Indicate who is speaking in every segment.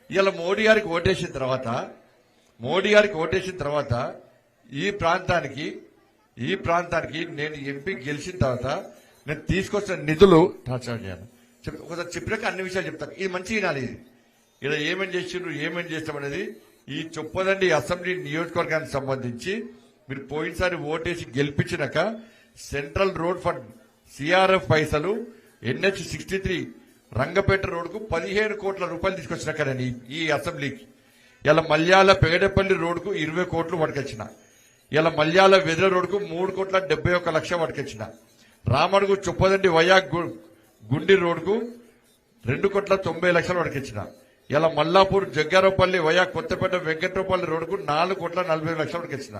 Speaker 1: ఇలా మోడీ గారికి ఓటేసిన తర్వాత ఈ ప్రాంతానికి నేను ఎంపీ గెలిచిన తర్వాత నేను తీసుకొచ్చిన నిధులు ఒకసారి చెప్పినాక అన్ని విషయాలు చెప్తాను. ఇది మంచి వినాలి. ఇది ఇలా ఏమేం చేసిండ్రు ఏమేం చేస్తామనేది ఈ చొప్పదండి అసెంబ్లీ నియోజకవర్గానికి సంబంధించి మీరు పోయినసారి ఓటేసి గెలిపించినాక సెంట్రల్ రోడ్ ఫండ్ సిఆర్ఎఫ్ పైసలు NH 63 రంగపేట రోడ్కు 15 కోట్ల రూపాయలు తీసుకొచ్చినాకనండి ఈ అసెంబ్లీకి. ఇలా మల్యాల పేడపల్లి రోడ్కు 20 కోట్లు పట్టుకొచ్చిన, ఇలా మల్యాల వెదర రోడ్కు 3,71,00,000 పట్టుకొచ్చిన, రామడుగు చొప్పదండి వయా గుండి రోడ్కు 2,90,00,000 పట్టుకొచ్చిన, ఇలా మల్లాపూర్ జగ్గారావుపల్లి వయా కొత్తపేట వెంకట్రావుపల్లి రోడ్కు 4,40,00,000 పట్టుకొచ్చిన,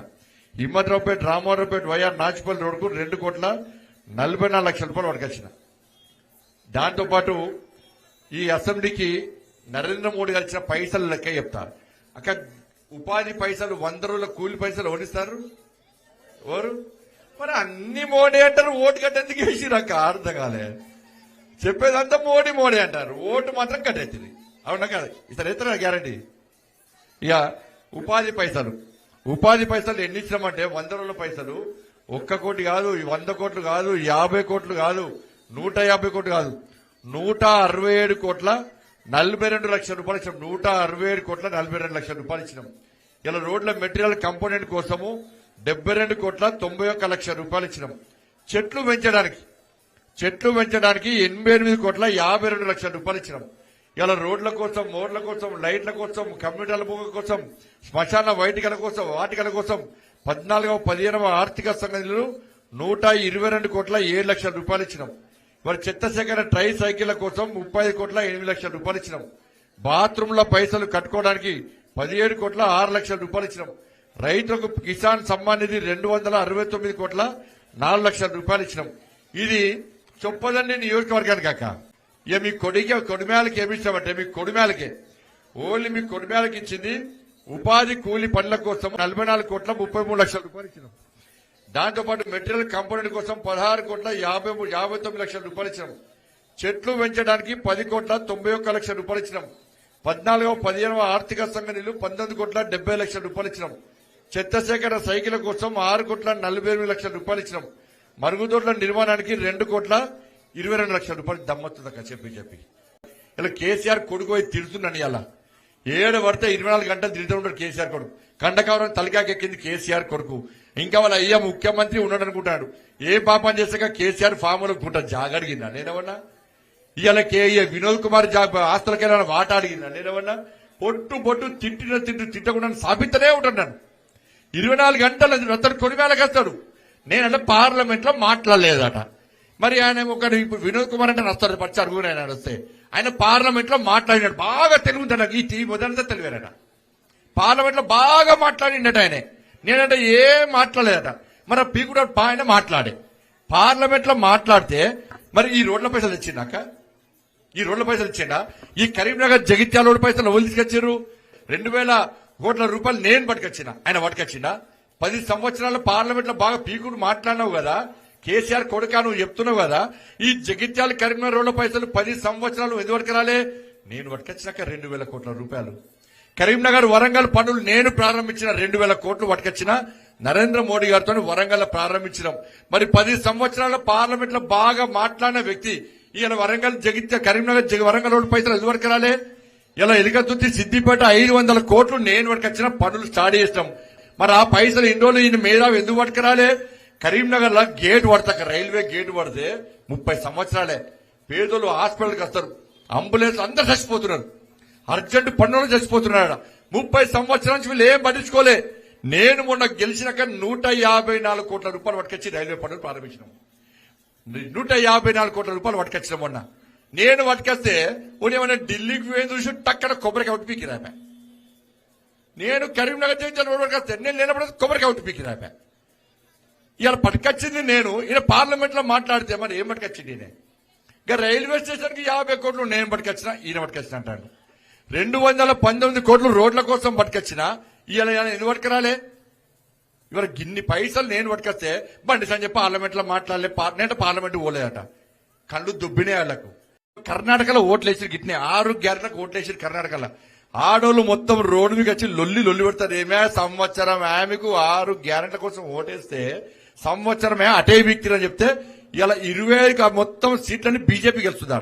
Speaker 1: హిమ్మద్రావుపేట రామారావుపేట వయా నాచుపల్లి రోడ్కు 2,44,00,000 రూపాయలు పట్టుకొచ్చిన. దాంతోపాటు ఈ అసెంబ్లీకి నరేంద్ర మోడీ గారు ఇచ్చిన పైసలు లెక్క చెప్తారు. అక్క ఉపాధి పైసలు 100 రోజుల కూలి పైసలు ఓడిస్తారు ఎవరు? మరి అన్ని మోడీ అంటారు, ఓటు కట్టేందుకు వేసిరు అక్క అర్థం కాలే. చెప్పేదంతా మోడీ అంటారు, ఓటు మాత్రం కట్టేస్తుంది. అవునా కదా? ఇతర ఎత్తన గ్యారంటీ. ఇక ఉపాధి పైసలు ఎన్ని ఇచ్చినామంటే 100 రోజుల పైసలు 1 కోటి కాదు, 100 కోట్లు కాదు, 50 కోట్లు కాదు, 150 కోట్లు కాదు, 167,42,00,000 రూపాయలు ఇచ్చినాం. 167,42,00,000 రూపాయలు ఇచ్చినాం. ఇలా రోడ్ల మెటీరియల్ కంపోనెంట్ కోసము 72,91,00,000 రూపాయలు ఇచ్చినాం. చెట్లు పెంచడానికి 88,52,00,000 రూపాయలు ఇచ్చినాం. ఇలా రోడ్ల కోసం, మోర్ల కోసం, లైట్ల కోసం, కమ్యూనిటీల భూమి కోసం, శ్మశాన వైటికల కోసం, వాటికల కోసం 14వ 15వ ఆర్థిక సంఘ నిధులు 122,07,00,000 రూపాయలు ఇచ్చినాం. మరి చెత్త సేకరణ ట్రై సైకిళ్ల కోసం 30,08,00,000 రూపాయలు ఇచ్చినాం. బాత్రూంల పైసలు కట్టుకోవడానికి 17,06,00,000 రూపాయలు ఇచ్చినాం. రైతులకు కిసాన్ సమ్మాన్ నిధి 269,04,00,000 రూపాయలు ఇచ్చినాం. ఇది చొప్పదండి నియోజకవర్గానికి అక్క. ఇక మీ కొడిమేళకి ఏమి ఇచ్చామంటే మీ కొడిమేళకే ఓన్లీ మీ కొడిమేళకి ఇచ్చింది ఉపాధి కూలి పనుల కోసం 44,33,00,000 రూపాయలు ఇచ్చినాం. దాంతోపాటు మెటీరియల్ కంపోనెంట్ కోసం 16,59,00,000 రూపాయలు ఇచ్చినాం. చెట్లు పెంచడానికి 10,91,00,000 రూపాయలు ఇచ్చినాం. 14వ 15వ ఆర్థిక సంఘ నిధులు 19,70,00,000 రూపాయలు ఇచ్చినాం. చెత్త సేకరణ సైకిల్ కోసం 6,48,00,000 రూపాయలు ఇచ్చినాం. మరుగుదొడ్ల నిర్మాణానికి 2,22,00,000 రూపాయలు దమ్మొస్తుందక్క చెప్పి ఇలా కేసీఆర్ కొడుకు పోయి తిడుతున్నాను. ఇలా 7 పడితే 24 గంటలు తిరుగుతూ ఉంటాడు కేసీఆర్ కొడుకు. కండకవరం తలకాకెక్కింది కేసీఆర్ కొడుకు. ఇంకా వాళ్ళ అయ్యా ముఖ్యమంత్రి ఉన్నాడు అనుకుంటాడు. ఏ పాపం చేసాక కేసీఆర్ ఫామ్ లో జాగ అడిగిందా నేనేమన్నా? ఇవాళ వినోద్ కుమార్ ఆస్తులకెళ్ళిన వాట అడిగిందా నేనేమన్నా? పొట్టు తిట్టకుండా సాబితనే ఉంటాడు. 24 గంటలు అతను కొడిమేళకి వస్తాడు. నేనంటే పార్లమెంట్ లో మాట్లాడలేదట. మరి ఆయన ఒకటి ఇప్పుడు వినోద్ కుమార్ అంటే వస్తాడు పచ్చి అరుగునే ఆయన వస్తే ఆయన పార్లమెంట్ లో మాట్లాడినాడు. బాగా తెలుగుతాడు. ఈ టీవీ మొదలంతా తెలివారట. పార్లమెంట్ లో బాగా మాట్లాడిండట ఆయన. నేనంటే ఏం మాట్లాడలేదట. మరి పీకుడు ఆయన మాట్లాడే పార్లమెంట్ లో మాట్లాడితే మరి ఈ రోడ్ల పైసలు ఇచ్చిందాక ఈ కరీంనగర్ జగిత్యాల రోడ్డు పైసలు ఎవరు తీసుకొచ్చారు? 2,000 కోట్ల రూపాయలు నేను పట్టుకొచ్చిన, ఆయన పట్టుకొచ్చిందా? 10 సంవత్సరాలు పార్లమెంట్ లో బాగా పీకుడు మాట్లాడినావు కదా కేసీఆర్ కొడుకా, నువ్వు చెప్తున్నావు కదా. ఈ జగిత్యాల కరీంనగర్ రోడ్ల పైసలు 10 సంవత్సరాలు ఎందువరకు రాలే? నేను పట్టుకొచ్చినాక 2,000 కోట్ల రూపాయలు. కరీంనగర్ వరంగల్ పనులు నేను ప్రారంభించిన 2,000 కోట్లు పట్టుకొచ్చిన నరేంద్ర మోడీ గారితో వరంగల్ ప్రారంభించినాం. మరి 10 సంవత్సరాల పార్లమెంట్ లో బాగా మాట్లాడిన వ్యక్తి ఈయన వరంగల్ కరీంనగర్ వరంగల్ రోడ్డు పైసలు ఎందువరకు రాలే? ఇలా ఎలుకతుర్తి సిద్దిపేట 500 కోట్లు నేను పట్టుకొచ్చిన పనులు స్టార్ట్ చేసినాం. మరి ఆ పైసలు ఇన్ని రోజులు ఈయన మేధావి ఎందుకు పట్టుకు రాలే? కరీంనగర్ లో గేట్ పడతాక రైల్వే గేట్ పడితే 30 సంవత్సరాలే. పేదలు హాస్పిటల్కి వస్తారు, అంబులెన్స్ అందరు చచ్చిపోతున్నారు, అర్జెంట్ పనులు చచ్చిపోతున్నాడు. 30 సంవత్సరాల నుంచి వీళ్ళు ఏం పట్టించుకోలే. నేను మొన్న గెలిచినాక 154 కోట్ల రూపాయలు పట్టుకొచ్చి రైల్వే పనులు ప్రారంభించినాం. 154 కోట్ల రూపాయలు పట్టుకొచ్చిన మొన్న. నేను పట్టుకొస్తే ఏమైనా ఢిల్లీకి పోయి చూసి టక్కడ కొబ్బరికాయ ఒకటి పీకి రాపా. నేను కరీంనగర్ పట్టుకొస్తే నేను లేనప్పుడు కొబ్బరికాయ ఒకటి పీకి రాపా. ఇవాళ పట్టుకొచ్చింది నేను. ఈయన పార్లమెంట్ లో మాట్లాడితే మరి ఏం పట్టుకొచ్చింది? ఈయన ఇంకా రైల్వే స్టేషన్ కి 50 కోట్లు నేను పట్టుకొచ్చిన, ఈయన పట్టుకొచ్చిన అంటాడు. 219 కోట్లు రోడ్ల కోసం పట్టుకొచ్చిన, ఇవాళ ఎందుకు పట్టుకురాలే? ఇవాళ గిన్ని పైసలు నేను పట్టుకొస్తే బండి సంజయ్ పార్లమెంట్ లో మాట్లాడలే, నేను పార్లమెంట్ పోలేదట. కళ్ళు దుబ్బినే వాళ్లకు కర్ణాటకలో ఓట్లు వేసి గిట్నే 6 గ్యారెంట్లకు ఓట్లు వేసి కర్ణాటకలో ఆడోళ్ళు మొత్తం రోడ్డు మీకు వచ్చి లొల్లి పెడతారు. ఏమే సంవత్సరం ఆమెకు 6 గ్యారెంట్ల కోసం ఓటేస్తే సంవత్సరమే అటే వీక్తిరని చెప్తే ఇలా 20 మొత్తం సీట్లని బీజేపీ గెలుస్తుంది.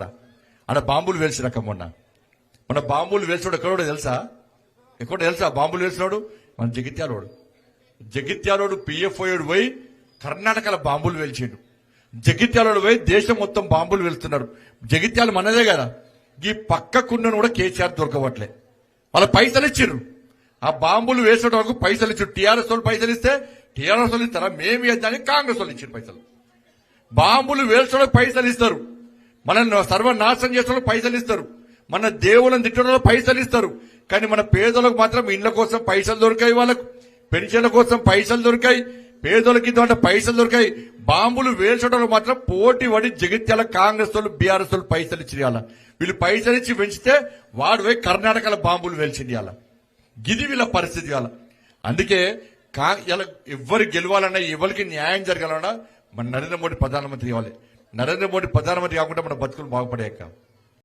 Speaker 1: ఆడ బాంబులు వేల్చి రకం మన బాంబులు వేల్చినాడు ఎక్కడో తెలుసా? బాంబులు వేసినాడు మన జగిత్యాలోడు పిఎఫ్ఓడు పోయి కర్ణాటకలో బాంబులు వేల్చిండు. జగిత్యాలోడు పోయి దేశం మొత్తం బాంబులు వెళ్తున్నారు. జగిత్యాలు మనదే కదా, ఈ పక్కకున్న కూడా కేసీఆర్ దొరకవట్లే. వాళ్ళ పైసలు ఇచ్చిర్రు, ఆ బాంబులు వేసే వరకు పైసలు ఇచ్చారు. టీఆర్ఎస్ వాళ్ళు పైసలు ఇస్తే టీఆర్ఎస్ వాళ్ళు ఇస్తారా? మేము ఇద్దానికి కాంగ్రెస్ వాళ్ళు ఇచ్చారు పైసలు. బాంబులు వేల్చడానికి పైసలు ఇస్తారు, మన సర్వనాశనం చేసే పైసలు ఇస్తారు, మన దేవులను తిట్టడంలో పైసలు ఇస్తారు. కానీ మన పేదలకు మాత్రం ఇండ్ల కోసం పైసలు దొరికాయి, వాళ్ళకు పెన్షన్ల కోసం పైసలు దొరికాయి, పేదోళ్ళకి ఇద్దామంటే పైసలు దొరికాయి. బాంబులు వేల్చడంలో మాత్రం పోటీ పడి జగిత్యాల కాంగ్రెస్ వాళ్ళు బీఆర్ఎస్ వాళ్ళు పైసలు ఇచ్చి వీళ్ళు పైసలు ఇచ్చి పెంచితే వాడు పోయి కర్ణాటకలో బాంబులు వేల్చింది. గిది వీళ్ళ పరిస్థితి. అందుకే ఇలా ఎవరు గెలవాలన్నా, ఎవరికి న్యాయం జరగాలన్నా మన నరేంద్ర మోడీ ప్రధానమంత్రి కావాలి. నరేంద్ర మోడీ ప్రధానమంత్రి కాకుండా మన బతుకులు బాగుపడేక